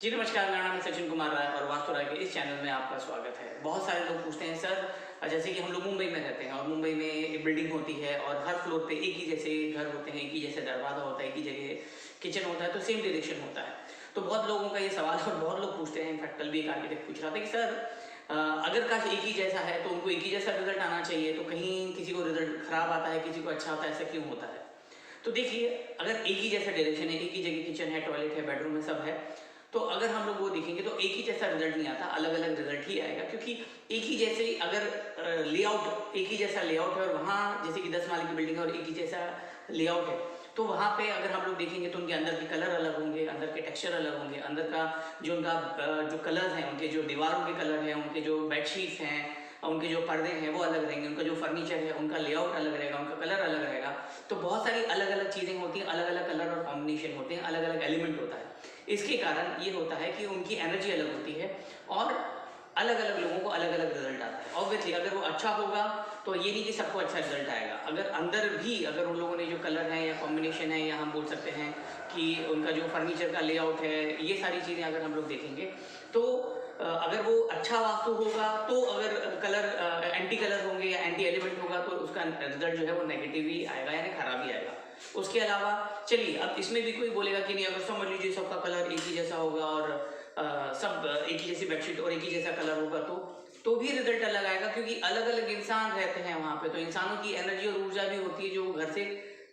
जी नमस्कार, मेरा नाम है सचिन कुमार राय और वास्तु राय के इस चैनल में आपका स्वागत है। बहुत सारे लोग पूछते हैं सर, जैसे कि हम लोग मुंबई में रहते हैं और मुंबई में एक बिल्डिंग होती है और हर फ्लोर पे एक ही जैसे घर होते हैं, एक ही जैसे दरवाज़ा होता है, एक ही जगह किचन होता है, तो सेम डायरेक्शन होता है। तो बहुत लोगों का ये सवाल है और बहुत लोग पूछते हैं, इनफैक्ट कल भी एक आर्किटेक्ट पूछ रहा था कि सर अगर काश एक ही जैसा है तो उनको एक ही जैसा रिजल्ट आना चाहिए, तो कहीं किसी को रिजल्ट खराब आता है, किसी को अच्छा आता है, ऐसा क्यों होता है? तो देखिए, अगर एक ही जैसा डायरेक्शन है, एक ही जगह किचन है, टॉयलेट है, बेडरूम है, सब है, तो अगर हम लोग वो देखेंगे तो एक ही जैसा रिजल्ट नहीं आता, अलग-अलग रिजल्ट ही आएगा, क्योंकि एक ही जैसे अगर लेआउट एक ही जैसा लेआउट है और वहाँ जैसे कि 10 माले की बिल्डिंग है और एक ही जैसा लेआउट है, तो वहाँ पे अगर हम लोग देखेंगे तो उनके अंदर के कलर अलग होंगे, अंदर के टेक्सचर अलग होंगे, अंदर का जो उनका जो कलर्स हैं, उनके जो दीवारों के कलर हैं, उनके जो बेडशीट्स हैं, उनके जो पर्दे हैं वो अलग रहेंगे, उनका जो फर्नीचर है उनका लेआउट अलग रहेगा, उनका कलर अलग रहेगा। तो बहुत सारी अलग-अलग चीज़ें होती हैं, अलग-अलग कलर और कॉम्बिनेशन होते हैं, अलग-अलग एलिमेंट होता है। इसके कारण ये होता है कि उनकी एनर्जी अलग होती है और अलग-अलग लोगों को अलग-अलग रिजल्ट आता है। ऑब्वियसली अगर वो अच्छा होगा तो ये नहीं कि सबको अच्छा रिजल्ट आएगा। अगर अंदर भी अगर उन लोगों ने जो कलर है या कॉम्बिनेशन है या हम बोल सकते हैं कि उनका जो फर्नीचर का लेआउट है, ये सारी चीज़ें अगर हम लोग देखेंगे तो अगर वो अच्छा वास्तु होगा तो अगर कलर एंटी कलर होंगे या एंटी एलिमेंट होगा तो उसका रिजल्ट जो है वो नेगेटिव ही आएगा यानी खराब ही आएगा। उसके अलावा चलिए अब इसमें भी कोई बोलेगा कि नहीं, अगर समझ लीजिए सबका कलर एक ही जैसा होगा और सब एक ही जैसी बेडशीट और एक ही जैसा कलर होगा तो भी रिजल्ट अलग आएगा, क्योंकि अलग-अलग इंसान रहते हैं वहाँ पे, तो इंसानों की एनर्जी और ऊर्जा भी होती है जो घर से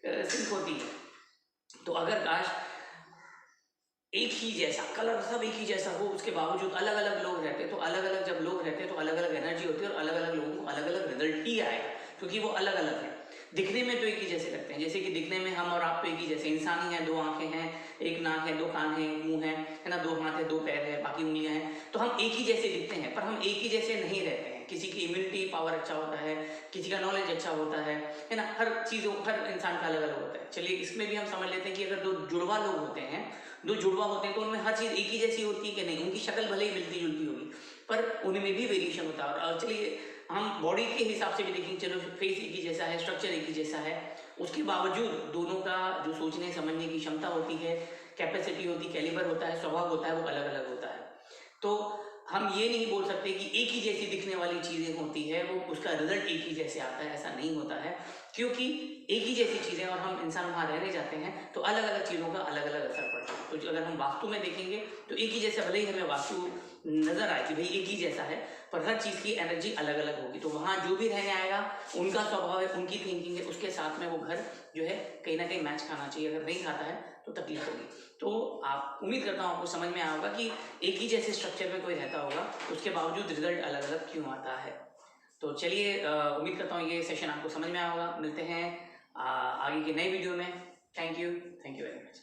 सिंक होती है। तो अगर काश एक ही जैसा कलर सब एक ही जैसा हो, उसके बावजूद अलग-अलग लोग रहते, तो अलग-अलग जब लोग रहते हैं तो अलग-अलग एनर्जी होती है और अलग-अलग लोगों को अलग-अलग रिजल्ट ही आएगा, क्योंकि वो अलग-अलग हैं। दिखने में तो एक ही जैसे लगते हैं, जैसे कि दिखने में हम और आप तो एक ही जैसे इंसान ही हैं, 2 आँखें हैं, 1 नाक है, 2 कान हैं, 1 मुँह है ना? 2 हाथ है, 2 पैर है, बाकी उँगलियाँ हैं, तो हम एक ही जैसे दिखते हैं, पर हम एक ही जैसे नहीं रहते हैं। किसी की इम्यूनिटी पावर अच्छा होता है, किसी का नॉलेज अच्छा होता है ना? हर इंसान का अलग-अलग होता है। चलिए इसमें भी हम समझ लेते हैं कि अगर 2 जुड़वा लोग होते हैं, 2 जुड़वा होते हैं तो उनमें हर चीज़ एक ही जैसी होती है कि नहीं? उनकी शक्ल भले ही मिलती-जुलती होगी, पर उनमें भी वेरिएशन होता है। और चलिए हम बॉडी के हिसाब से भी देखेंगे, चलो फेस एक ही जैसा है, स्ट्रक्चर एक ही जैसा है, उसके बावजूद दोनों का जो सोचने समझने की क्षमता होती है, कैपेसिटी होती है, कैलिबर होता है, स्वभाव होता है, वो अलग-अलग होता है। तो हम ये नहीं बोल सकते कि एक ही जैसी दिखने वाली चीज़ें होती है, वो उसका रिज़ल्ट एक ही जैसे आता है, ऐसा नहीं होता है। क्योंकि एक ही जैसी चीज़ें और हम इंसान वहाँ रहने जाते हैं, तो अलग-अलग चीज़ों का अलग-अलग असर पड़ता है। तो जो अगर हम वास्तु में देखेंगे, तो एक ही जैसा भले ही हमें वास्तु नज़र आए कि भई एक ही जैसा है, पर हर चीज़ की एनर्जी अलग-अलग होगी। तो वहाँ जो भी रहने आएगा, उनका स्वभाव है, उनकी थिंकिंग है, उसके साथ में वो घर जो है कहीं न कहीं मैच खाना चाहिए। अगर नहीं खाता है, तो तकलीफ होगी। तो आप उम्मीद करता हूँ आपको समझ में आया होगा कि एक ही जैसे स्ट्रक्चर में कोई रहता होगा, उसके बावजूद रिज़ल्ट अलग-अलग क्यों आता है। तो चलिए उम्मीद करता हूँ ये सेशन आपको समझ में आया होगा। मिलते हैं आगे की नई वीडियो में। Thank you very much.